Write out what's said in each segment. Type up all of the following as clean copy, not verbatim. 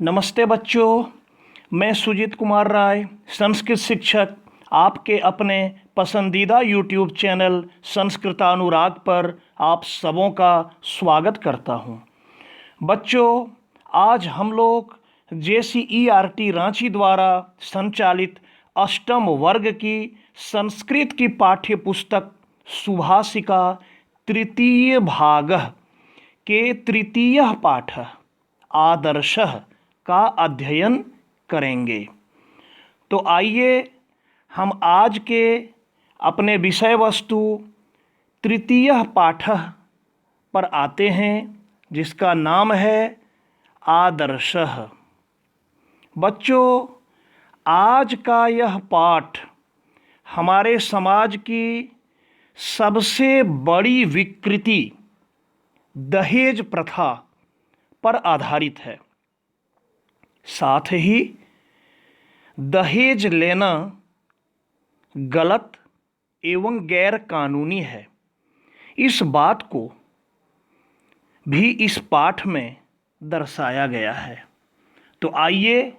नमस्ते बच्चों, मैं सुजीत कुमार राय, संस्कृत शिक्षक, आपके अपने पसंदीदा यूट्यूब चैनल संस्कृतानुराग पर आप सबों का स्वागत करता हूं। बच्चों, आज हम लोग JCERT रांची द्वारा संचालित अष्टम वर्ग की संस्कृत की पाठ्य पुस्तक सुभाषिका तृतीय भाग के तृतीय पाठ आदर्शः का अध्ययन करेंगे। तो आइए हम आज के अपने विषय वस्तु तृतीय पाठ पर आते हैं, जिसका नाम है आदर्शः। बच्चों, आज का यह पाठ हमारे समाज की सबसे बड़ी विकृति दहेज प्रथा पर आधारित है। साथ ही दहेज लेना गलत एवं गैर कानूनी है, इस बात को भी इस पाठ में दर्शाया गया है। तो आइए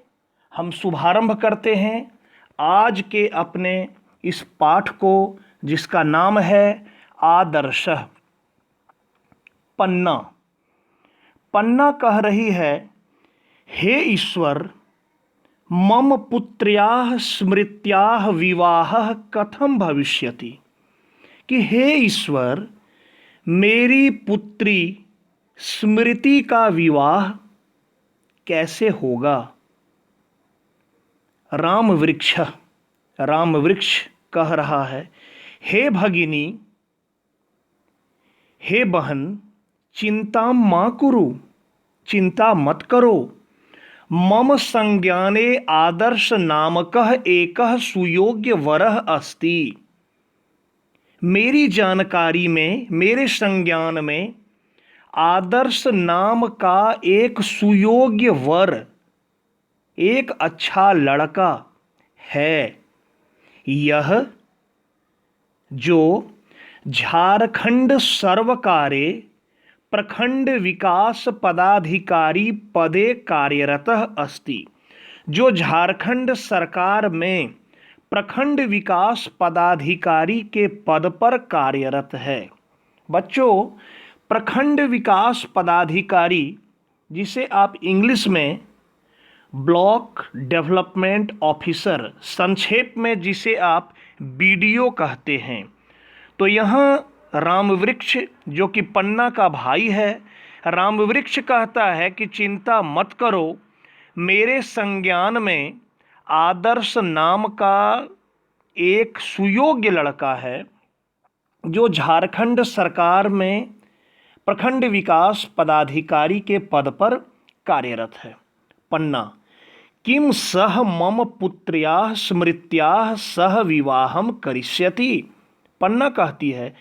हम शुभारंभ करते हैं आज के अपने इस पाठ को, जिसका नाम है आदर्शः। पन्ना पन्ना कह रही है, हे ईश्वर, मम पुत्र्याः स्मृत्याः विवाहः कथम भविष्यति। कि हे ईश्वर, मेरी पुत्री स्मृति का विवाह कैसे होगा। राम वृक्ष कह रहा है, हे भगिनी, हे बहन, चिंता मा कुरु, चिंता मत करो। मम संज्ञाने आदर्श नामकः एकः सुयोग्य वरः अस्ति। मेरी जानकारी में, मेरे संज्ञान में आदर्श नाम का एक सुयोग्य वर, एक अच्छा लड़का है। यह जो झारखंड सर्वकारे प्रखंड विकास पदाधिकारी पदे कार्यरतः अस्ति। जो झारखंड सरकार में प्रखंड विकास पदाधिकारी के पद पर कार्यरत है। बच्चों, प्रखंड विकास पदाधिकारी, जिसे आप इंग्लिश में ब्लॉक डेवलपमेंट ऑफिसर, संक्षेप में जिसे आप BDO कहते हैं। तो यहाँ रामवृक्ष, जो कि पन्ना का भाई है, रामवृक्ष कहता है कि चिंता मत करो, मेरे संज्ञान में आदर्श नाम का एक सुयोग्य लड़का है, जो झारखंड सरकार में प्रखंड विकास पदाधिकारी के पद पर कार्यरत है। पन्ना, किम सह मम पुत्र्याः स्मृत्याः सह विवाहम करिष्यति। पन्ना कहती है,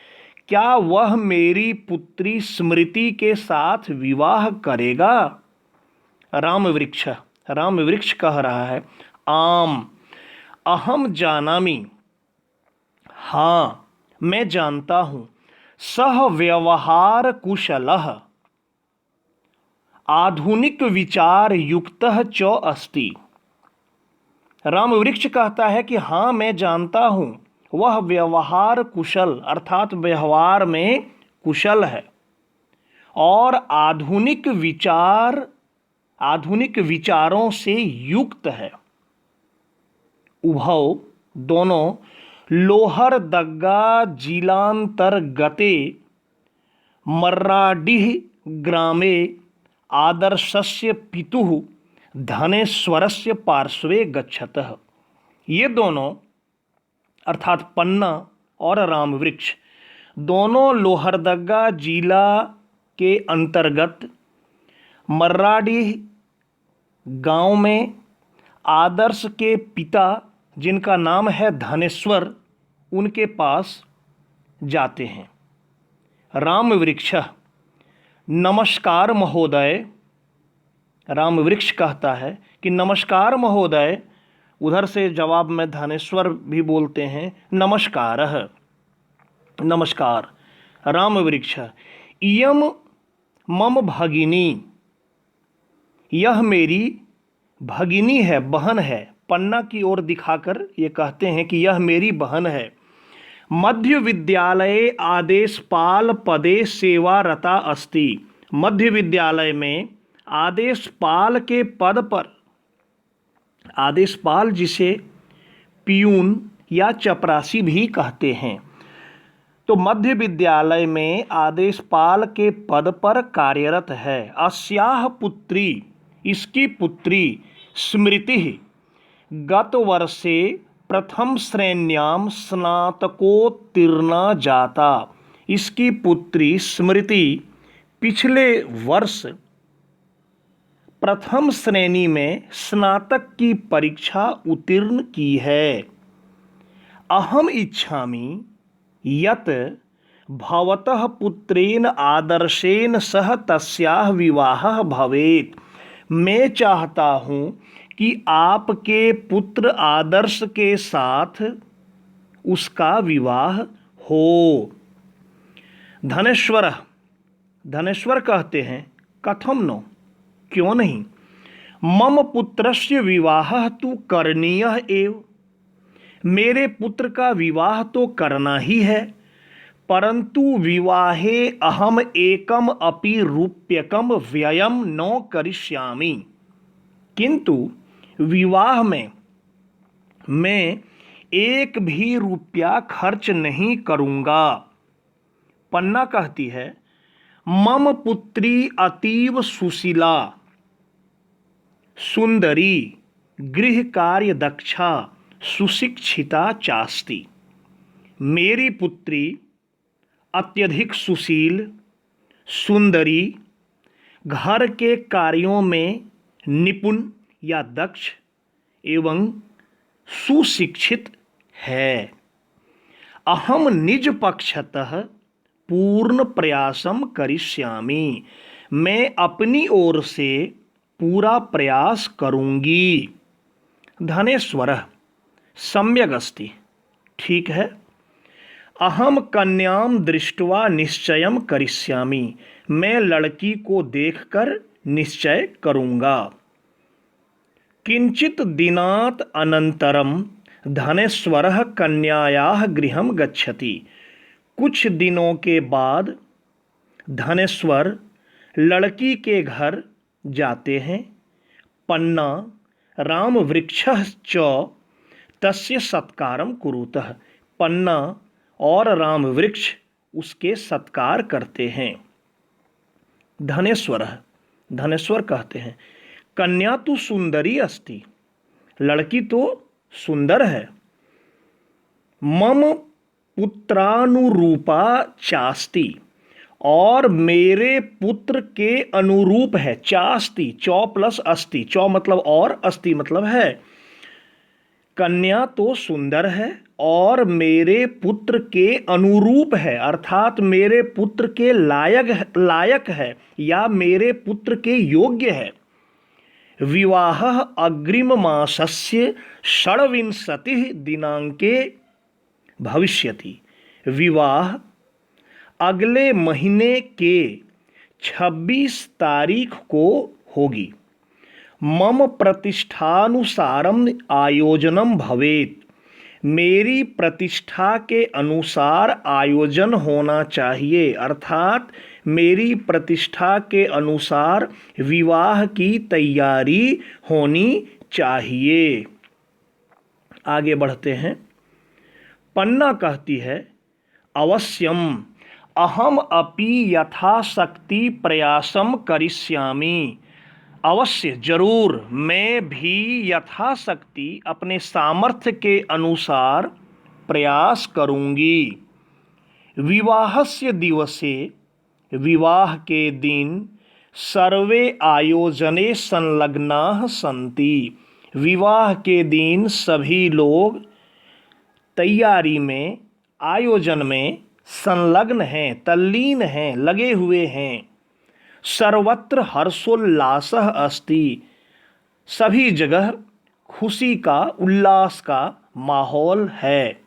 क्या वह मेरी पुत्री स्मृति के साथ विवाह करेगा। रामवृक्ष कह रहा है, आम अहम जानामि, हाँ मैं जानता हूं, सह व्यवहार कुशलः आधुनिक विचार युक्तः च अस्ति। रामवृक्ष कहता है कि हाँ मैं जानता हूं, वह व्यवहार कुशल अर्थात व्यवहार में कुशल है और आधुनिक विचारों से युक्त है। उभौ दोनों लोहरदग्गा जिलांतर्गते मर्राडीह ग्रामे आदर्शस्य पितुः धनेश्वरस्य पार्श्वे गच्छतः। ये दोनों अर्थात पन्ना और रामवृक्ष दोनों लोहरदग्गा जिला के अंतर्गत मर्राडीह गांव में आदर्श के पिता, जिनका नाम है धनेश्वर, उनके पास जाते हैं। रामवृक्ष, नमस्कार महोदय। रामवृक्ष कहता है कि नमस्कार महोदय। उधर से जवाब में धनेश्वर भी बोलते हैं नमस्कारः, नमस्कार। रामवृक्ष, इयम मम भगिनी, यह मेरी भगिनी है, बहन है। पन्ना की ओर दिखाकर ये कहते हैं कि यह मेरी बहन है। मध्य विद्यालये आदेशपाल पदे सेवारता अस्ति। मध्य विद्यालय में आदेशपाल के पद पर, आदेशपाल जिसे पियून या चपरासी भी कहते हैं, तो मध्य विद्यालय में आदेशपाल के पद पर कार्यरत है। अस्याह पुत्री, इसकी पुत्री स्मृति गत वर्षे प्रथम श्रेण्यां स्नातकोत्तीर्णा जाता। इसकी पुत्री स्मृति पिछले वर्ष प्रथम श्रेणी में स्नातक की परीक्षा उत्तीर्ण की है। अहम इच्छामि यत् भवतः पुत्रेण आदर्शेन सह तस्याः विवाहः भवेत्। मैं चाहता हूँ कि आपके पुत्र आदर्श के साथ उसका विवाह हो। धनेश्वर, धनेश्वर कहते हैं कथम नो, क्यों नहीं। मम पुत्रस्य विवाहः तु करणीयः एव। मेरे पुत्र का विवाह तो करना ही है, परंतु विवाहे अहम एकम अपि रूप्यकम व्ययम न करिष्यामि। किंतु विवाह में मैं एक भी रुपया खर्च नहीं करूंगा। पन्ना कहती है मम पुत्री अतीव सुशीला, सुंदरी, गृह कार्य दक्षा, सुशिक्षिता चास्ति। मेरी पुत्री अत्यधिक सुशील, सुंदरी, घर के कार्यों में निपुण या दक्ष एवं सुशिक्षित है। अहम निज पक्षतः पूर्ण प्रयासम करिष्यामि। मैं अपनी ओर से पूरा प्रयास करूंगी। धनेश्वरः सम्यक् अस्ति, ठीक है। अहम कन्याम दृष्ट्वा निश्चयम करिष्यामि। मैं लड़की को देखकर निश्चय करूंगा। किंचित दिनात् अनंतरम धनेश्वरः कन्यायाः गृहं गच्छति। कुछ दिनों के बाद धनेश्वर लड़की के घर जाते हैं। पन्ना राम वृक्षः च तस्य सत्कारम कुरुतः। पन्ना और राम वृक्ष उसके सत्कार करते हैं। धनेश्वर, धनेश्वर कहते हैं कन्या तो सुंदरी अस्ति, लड़की तो सुंदर है। मम पुत्रानुरूपा चास्ति, और मेरे पुत्र के अनुरूप है। चास्ति, चौ प्लस अस्ति, चौ मतलब और, अस्ति मतलब है। कन्या तो सुंदर है और मेरे पुत्र के अनुरूप है, अर्थात मेरे पुत्र के लायक है या मेरे पुत्र के योग्य है। विवाह अग्रिम मासस्य षड्विंशतिः दिनांके भविष्यति। विवाह अगले महीने के 26 तारीख को होगी। मम प्रतिष्ठानुसारम आयोजनम भवेत्। मेरी प्रतिष्ठा के अनुसार आयोजन होना चाहिए, अर्थात मेरी प्रतिष्ठा के अनुसार विवाह की तैयारी होनी चाहिए। आगे बढ़ते हैं। पन्ना कहती है अवश्यम अहम अपि यथाशक्ति प्रयासम करिष्यामि। अवश्य, जरूर, मैं भी यथाशक्ति अपने सामर्थ्य के अनुसार प्रयास करूंगी। विवाहस्य दिवसे, विवाह के दिन, सर्वे आयोजने संलग्नाः सन्ति। विवाह के दिन सभी लोग तैयारी में, आयोजन में संलग्न हैं, तल्लीन हैं, लगे हुए हैं। सर्वत्र हर्षोल्लासः अस्ति। सभी जगह खुशी का, उल्लास का माहौल है।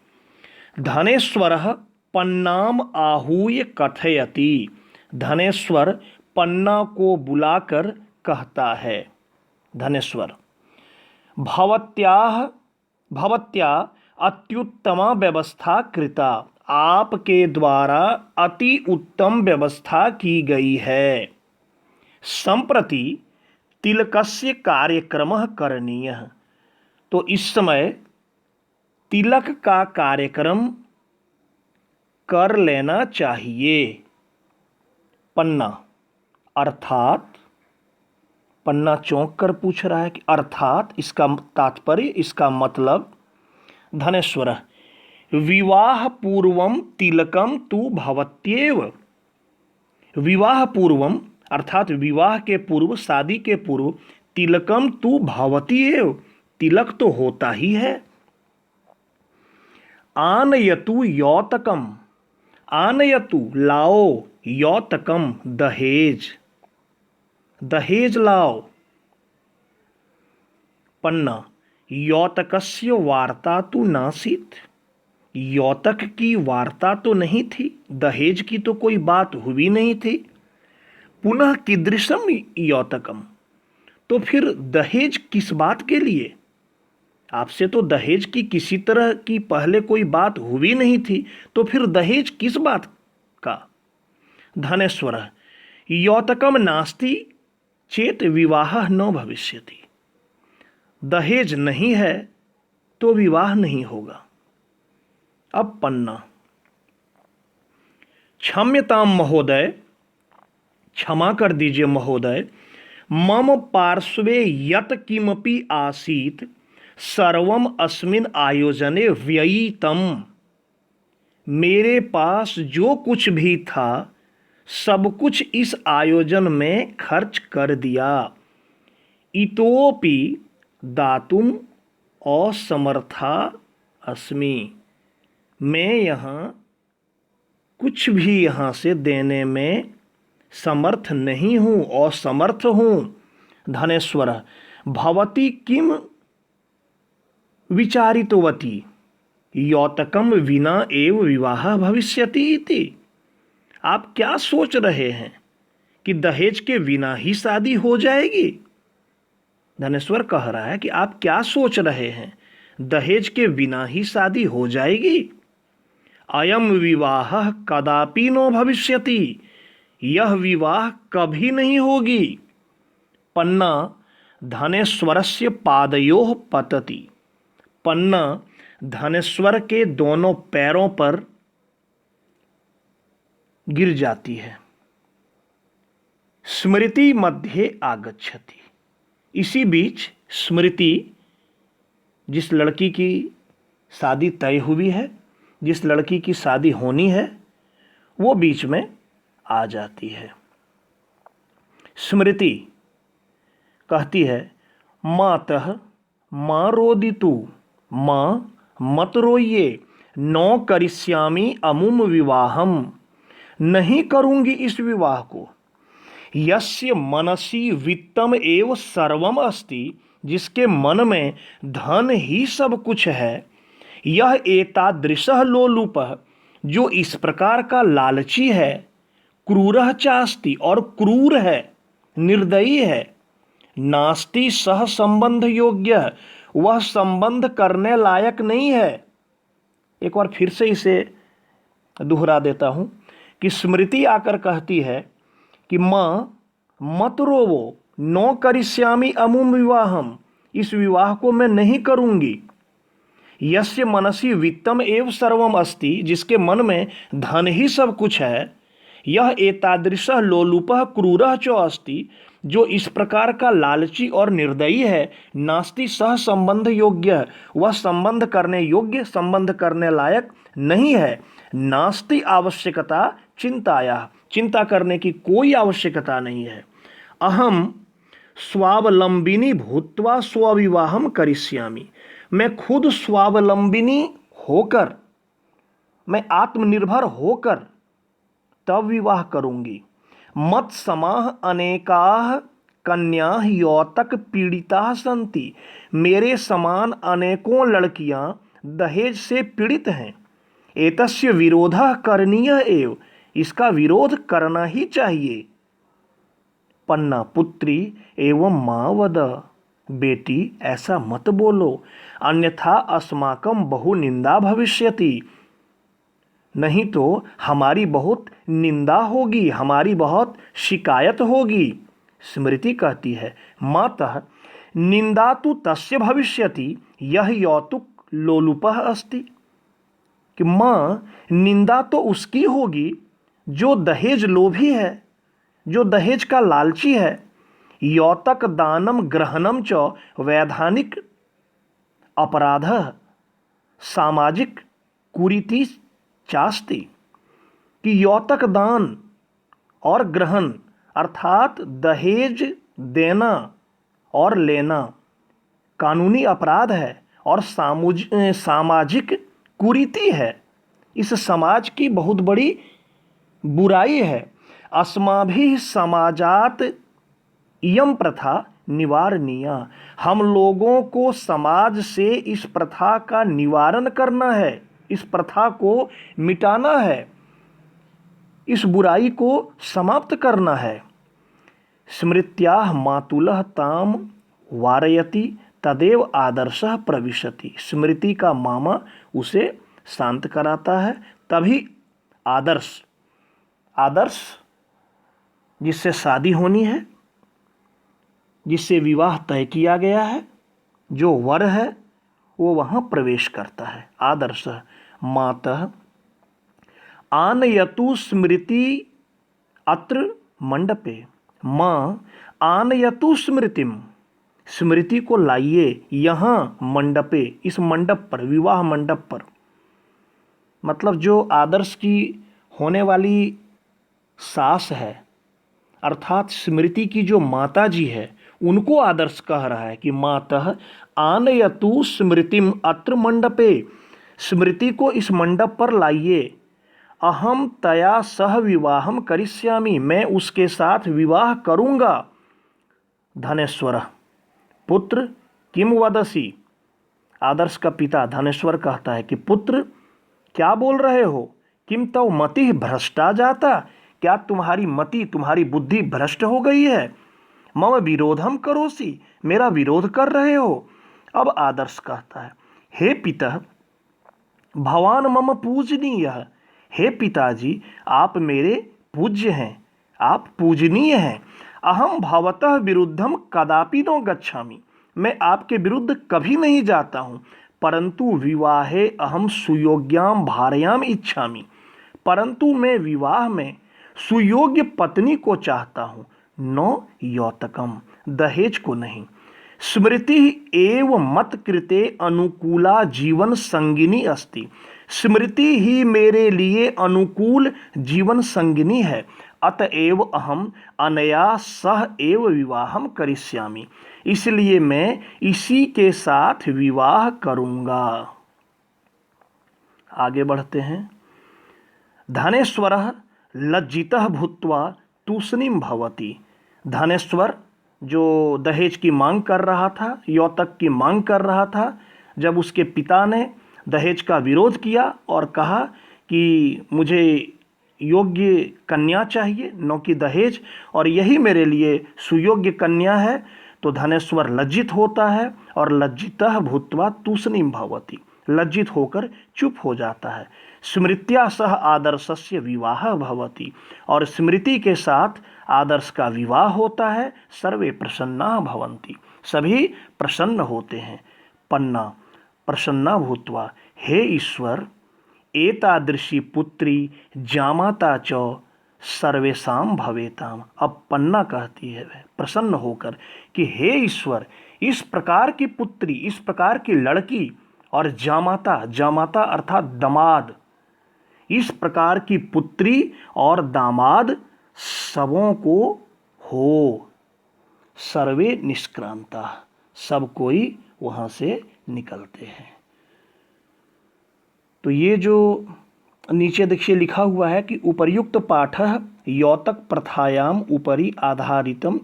धनेश्वरः पन्नाम आहूय कथयति। धनेश्वर पन्ना को बुलाकर कहता है। धनेश्वर भवत्याः भवत्या अत्युत्तमा व्यवस्था कृता, आपके द्वारा अति उत्तम व्यवस्था की गई है। संप्रति तिलकस्य कार्यक्रमः करणीयः, तो इस समय तिलक का कार्यक्रम कर लेना चाहिए। पन्ना अर्थात, पन्ना चौंक कर पूछ रहा है कि अर्थात, इसका तात्पर्य, इसका मतलब, धनेश्वर विवाह पूर्वम तिलकम तु भवत्येव। विवाह पूर्वम अर्थात विवाह के पूर्व, शादी के पूर्व, तिलकम तु भवति एव, तिलक तो होता ही है। आनयतु यौतकम, आनयतु लाओ, यौतकम दहेज, दहेज लाओ। पन्ना यौतकस्य वार्ता तो नासीत, यौतक की वार्ता तो नहीं थी, दहेज की तो कोई बात हुई नहीं थी। पुनः कीदृशम यौतकम, तो फिर दहेज किस बात के लिए? आपसे तो दहेज की किसी तरह की पहले कोई बात हुई नहीं थी, तो फिर दहेज किस बात का? धनेश्वर यौतकम नास्ति चेत विवाह न भविष्यति, दहेज नहीं है तो विवाह नहीं होगा। अब पन्ना क्षम्यताम महोदय, क्षमा कर दीजिए महोदय, मम पार्श्वे यत किमपि आसीत सर्वम अस्मिन् आयोजने व्ययितम, मेरे पास जो कुछ भी था सब कुछ इस आयोजन में खर्च कर दिया। इतोपि दातुम असमर्था अस्मि, मैं यहाँ कुछ भी यहाँ से देने में समर्थ नहीं हूँ, असमर्थ हूँ। धनेश्वर भवती किम विचारितवती यौतकम विना एव विवाह भविष्यति इति, आप क्या सोच रहे हैं कि दहेज के बिना ही शादी हो जाएगी? धनेश्वर कह रहा है कि आप क्या सोच रहे हैं, दहेज के बिना ही शादी हो जाएगी? अयम विवाह कदापि नो भविष्यति, यह विवाह कभी नहीं होगी। पन्ना धनेश्वरस्य पादयोः पतति, पन्ना धनेश्वर के दोनों पैरों पर गिर जाती है। स्मृति मध्ये आगच्छति, इसी बीच स्मृति, जिस लड़की की शादी तय हुई है, जिस लड़की की शादी होनी है, वो बीच में आ जाती है। स्मृति कहती है मातः माँ रोदितु, माँ मत रोइए, नौ करिष्यामि अमुम विवाहम, नहीं करूंगी इस विवाह को। यस्य मनसि वित्तम एव सर्वम अस्ति, जिसके मन में धन ही सब कुछ है, यह एतादृशः लोलुपः, जो इस प्रकार का लालची है, क्रूरः चास्ति, और क्रूर है, निर्दयी है, नास्ति सह संबंध योग्य, वह संबंध करने लायक नहीं है। एक बार फिर से इसे दोहरा देता हूं कि स्मृति आकर कहती है कि माँ मत रोवो, नो करिष्यामि अमुम विवाहम, इस विवाह को मैं नहीं करूंगी। यस्य मनसि वित्तम एव सर्वम अस्ति, जिसके मन में धन ही सब कुछ है, यह एतादृशः लोलुपः क्रूरः च अस्ति, जो इस प्रकार का लालची और निर्दयी है, नास्ति सह संबंध योग्य, वह संबंध करने योग्य, संबंध करने लायक नहीं है। नास्ति आवश्यकता चिंताया, चिंता करने की कोई आवश्यकता नहीं है। अहम स्वावलंबिनी भूत्वा स्वविवाहम करिष्यामि, मैं खुद स्वावलंबिनी होकर, मैं आत्मनिर्भर होकर तब विवाह करूंगी। मत समाह अनेकाः कन्याः यौतक पीड़िताः सन्ति, मेरे समान अनेकों लड़कियां दहेज से पीड़ित हैं। एतस्य विरोधः करणीयः एव, इसका विरोध करना ही चाहिए। पन्ना पुत्री एवं माँ वद, बेटी ऐसा मत बोलो, अन्यथा अस्माकं बहु निंदा भविष्यति, नहीं तो हमारी बहुत निंदा होगी, हमारी बहुत शिकायत होगी। स्मृति कहती है मातः निंदा तो तस्य भविष्यति यह यौतुक लोलुपः अस्ति, कि माँ निंदा तो उसकी होगी जो दहेज लोभी है, जो दहेज का लालची है। यौतक दानम ग्रहणम च वैधानिक अपराधः सामाजिक कुरीति चास्ति, कि यौतक दान और ग्रहण अर्थात दहेज देना और लेना कानूनी अपराध है और सामाजिक कुरीति है। इस समाज की बहुत बड़ी बुराई है। अस्माभिः समाजात इयं प्रथा निवारणीया, हम लोगों को समाज से इस प्रथा का निवारण करना है, इस प्रथा को मिटाना है, इस बुराई को समाप्त करना है। स्मृत्याः मातुलः ताम वारयति तदेव आदर्शः प्रविशति, स्मृति का मामा उसे शांत कराता है, तभी आदर्श जिससे शादी होनी है, जिससे विवाह तय किया गया है, जो वर है वो वहाँ प्रवेश करता है। आदर्श मातः आनयतु स्मृति अत्र मंडपे, माँ आनयतु स्मृतिम, स्मृति को लाइए यहाँ मंडपे, इस मंडप पर, विवाह मंडप पर। मतलब जो आदर्श की होने वाली सास है, अर्थात स्मृति की जो माता जी है, उनको आदर्श कह रहा है कि मातः आनयतु स्मृतिम अत्र मंडपे, स्मृति को इस मंडप पर लाइए। अहम तया सह विवाहम करिष्यामि, मैं उसके साथ विवाह करूँगा। धनेश्वर पुत्र किम वदसि, आदर्श का पिता धनेश्वर कहता है कि पुत्र क्या बोल रहे हो, किम तव मति भ्रष्टा जाता, क्या तुम्हारी मति, तुम्हारी बुद्धि भ्रष्ट हो गई है। मम विरोधम करोसि, मेरा विरोध कर रहे हो। अब आदर्श कहता है हे पिता भवान मम पूजनीय, हे पिताजी आप मेरे पूज्य हैं, आप पूजनीय हैं। अहम भवतः विरुद्धम कदापि न गच्छामि, मैं आपके विरुद्ध कभी नहीं जाता हूँ। परंतु विवाहे अहम सुयोग्याम भार्याम इच्छामि, परंतु मैं विवाह में सुयोग्य पत्नी को चाहता हूँ, न यौतकम, दहेज को नहीं। स्मृति एव मत कृते अनुकूला जीवन संगिनी अस्ति, स्मृति ही मेरे लिए अनुकूल जीवन संगिनी है। अतएव अहम अनया सह एव विवाहम करिष्यामि, इसलिए मैं इसी के साथ विवाह करूंगा। आगे बढ़ते हैं। धनेश्वरः लज्जितः भूत्वा तूष्णीं भवति, धनेश्वर जो दहेज की मांग कर रहा था, यौतक की मांग कर रहा था, जब उसके पिता ने दहेज का विरोध किया और कहा कि मुझे योग्य कन्या चाहिए, न कि दहेज, और यही मेरे लिए सुयोग्य कन्या है, तो धनेश्वर लज्जित होता है और लज्जितः भूत्वा तूष्णीं भवति, लज्जित होकर चुप हो जाता है। स्मृत्या सह आदर्शस्य विवाह भवति, और स्मृति के साथ आदर्श का विवाह होता है। सर्वे प्रसन्ना भवन्ति, सभी प्रसन्न होते हैं। पन्ना प्रसन्ना भूत्वा, हे ईश्वर एतादृशी पुत्री जामाता च सर्वेषां भवेताम। अब पन्ना कहती है प्रसन्न होकर कि हे ईश्वर इस प्रकार की पुत्री, इस प्रकार की लड़की, और जामाता, जामाता अर्थात दामाद, इस प्रकार की पुत्री और दामाद सबों को हो। सर्वे निष्क्रांता, सब कोई वहाँ से निकलते हैं। तो ये जो नीचे देखिए लिखा हुआ है कि उपर्युक्त पाठः यौतक प्रथायाम उपरि आधारितम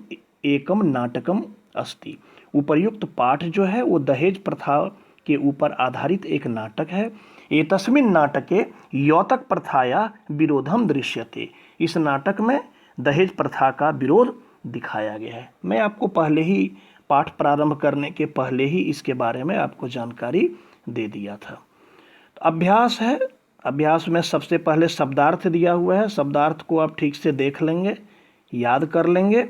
एकम नाटकम अस्ति। उपर्युक्त पाठ जो है वो दहेज प्रथा के ऊपर आधारित एक नाटक है। एतस्मिन् नाटके यौतक प्रथाया विरोधम दृश्यते, इस नाटक में दहेज प्रथा का विरोध दिखाया गया है। मैं आपको पहले ही पाठ प्रारंभ करने के पहले ही इसके बारे में आपको जानकारी दे दिया था। तो अभ्यास है, अभ्यास में सबसे पहले शब्दार्थ दिया हुआ है, शब्दार्थ को आप ठीक से देख लेंगे, याद कर लेंगे।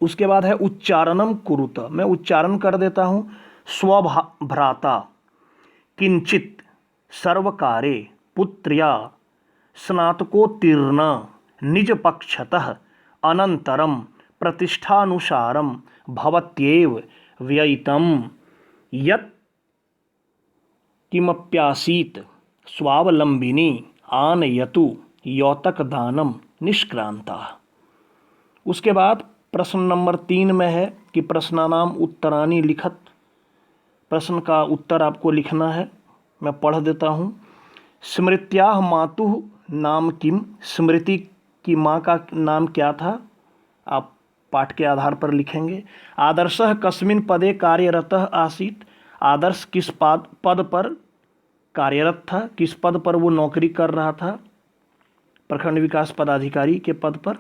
उसके बाद है उच्चारणम कुरुत, मैं उच्चारण कर देता हूँ। स्वभ्राता किंचित सर्वकारे पुत्र्या स्नातकोत्तीर्ण निज पक्षतः अनंतरम प्रतिष्ठानुसारम भवत्येव व्ययितम यत् किमप्यासीत स्वावलंबिनी आनयतु यौतक दानम निष्क्रांता। उसके बाद प्रश्न नंबर 3 में है कि प्रश्नानाम उत्तराणि लिखत, प्रश्न का उत्तर आपको लिखना है। मैं पढ़ देता हूँ। स्मृत्याह मातुः नाम किम, स्मृति की माँ का नाम क्या था, आप पाठ के आधार पर लिखेंगे। आदर्शः कस्मिन् पदे कार्यरतः आसीत्, आदर्श किस पद पर कार्यरत था, किस पद पर वो नौकरी कर रहा था, प्रखंड विकास पदाधिकारी के पद पर।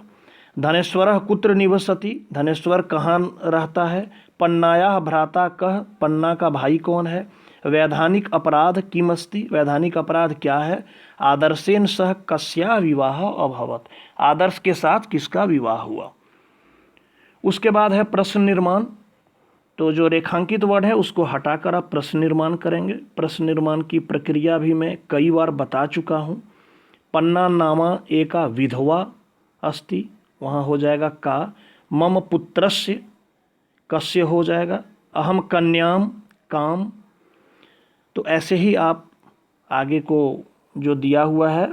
धनेश्वरः कुत्र निवसति, धनेश्वर कहाँ रहता है। पन्नायाः भ्राता कः, पन्ना का भाई कौन है। वैधानिक अपराध किम अस्ति, वैधानिक अपराध क्या है। आदर्शेन सह कस्या विवाह अभवत, आदर्श के साथ किसका विवाह हुआ। उसके बाद है प्रश्न निर्माण, तो जो रेखांकित वर्ड है उसको हटाकर आप प्रश्न निर्माण करेंगे। प्रश्न निर्माण की प्रक्रिया भी मैं कई बार बता चुका हूँ। पन्ना नामा एका विधवा अस्ति, वहाँ हो जाएगा का। मम पुत्रस्य, कस्य हो जाएगा। अहम कन्याम, काम। तो ऐसे ही आप आगे को जो दिया हुआ है,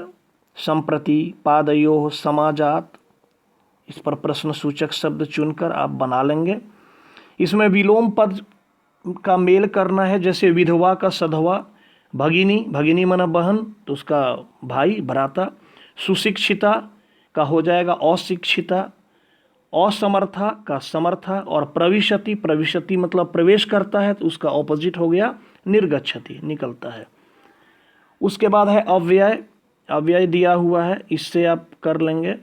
संप्रति पादयोः समाजात, इस पर प्रश्न सूचक शब्द चुनकर आप बना लेंगे। इसमें विलोम पद का मेल करना है, जैसे विधवा का सधवा, भगिनी, भगिनी माना बहन, तो उसका भाई भ्राता। सुशिक्षिता का हो जाएगा अशिक्षिता, असमर्था का समर्था, और प्रविशति, प्रविशति मतलब प्रवेश करता है, तो उसका ऑपोजिट हो गया निर्गच्छति, निकलता है। उसके बाद है अव्यय, अव्यय दिया हुआ है, इससे आप कर लेंगे।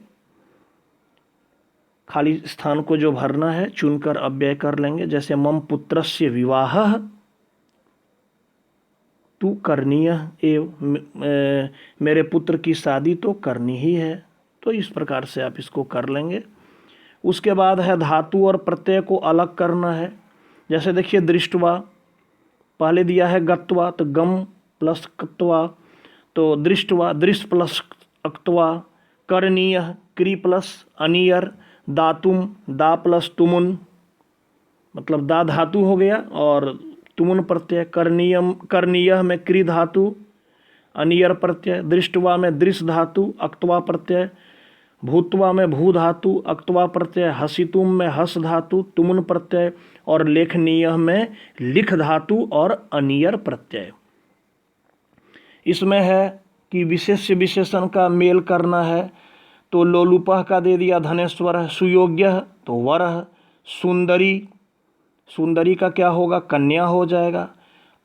खाली स्थान को जो भरना है चुनकर अव्यय कर लेंगे, जैसे मम पुत्रस्य विवाहः तु करणीय एव, मेरे पुत्र की शादी तो करनी ही है, तो इस प्रकार से आप इसको कर लेंगे। उसके बाद है धातु और प्रत्यय को अलग करना है, जैसे देखिए दृष्टवा, पहले दिया है गत्वा, तो गम प्लस कत्वा, तो दृष्टवा, दृष्ट प्लस अक्त्वा। करणीय, क्री प्लस अनियर। दातुम, दा प्लस तुमुन, मतलब दा धातु हो गया और तुमुन प्रत्यय। करणीयम, करणीय में क्री धातु, अनियर प्रत्यय। दृष्टवा में दृश धातु, अक्त्वा प्रत्यय। भूत्वा में भू धातु, अक्त्वा प्रत्यय। हसितुम में हस धातु, तुमुन प्रत्यय। और लेखनीय में लिख धातु और अनियर प्रत्यय। इसमें है कि विशेष्य विशेषण का मेल करना है, तो लोलुपः का दे दिया धनेश्वर। सुयोग्य तो वर। सुंदरी, सुंदरी का क्या होगा, कन्या हो जाएगा।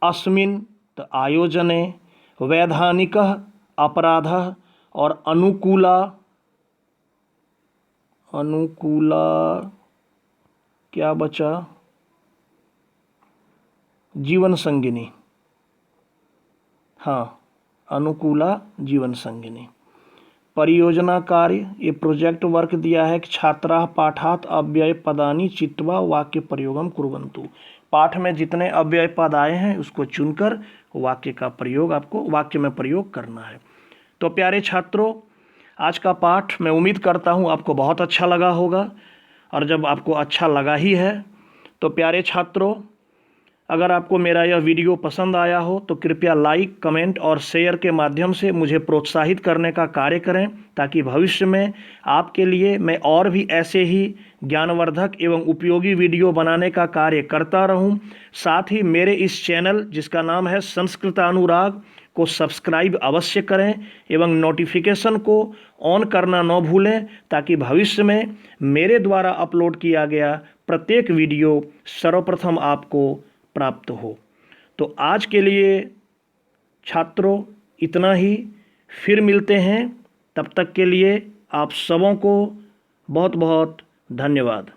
अस्मिन तो आयोजने। वैधानिक अपराध, और अनुकूला, अनुकूला क्या बचा, जीवन संगिनी, हाँ अनुकूला जीवन संगिनी। परियोजना कार्य, ये प्रोजेक्ट वर्क दिया है कि छात्राः पाठात् अव्यय पदानि चित्वा वाक्य प्रयोगम कुर्वन्तु, पाठ में जितने अव्यय पद आए हैं उसको चुनकर वाक्य का प्रयोग, आपको वाक्य में प्रयोग करना है। तो प्यारे छात्रों, आज का पाठ मैं उम्मीद करता हूँ आपको बहुत अच्छा लगा होगा, और जब आपको अच्छा लगा ही है तो प्यारे छात्रों, अगर आपको मेरा यह वीडियो पसंद आया हो तो कृपया लाइक, कमेंट और शेयर के माध्यम से मुझे प्रोत्साहित करने का कार्य करें, ताकि भविष्य में आपके लिए मैं और भी ऐसे ही ज्ञानवर्धक एवं उपयोगी वीडियो बनाने का कार्य करता रहूं। साथ ही मेरे इस चैनल जिसका नाम है संस्कृत अनुराग को सब्सक्राइब अवश्य करें एवं नोटिफिकेशन को ऑन करना न भूलें, ताकि भविष्य में मेरे द्वारा अपलोड किया गया प्रत्येक वीडियो सर्वप्रथम आपको प्राप्त हो। तो आज के लिए छात्रों इतना ही, फिर मिलते हैं, तब तक के लिए आप सबों को बहुत बहुत धन्यवाद।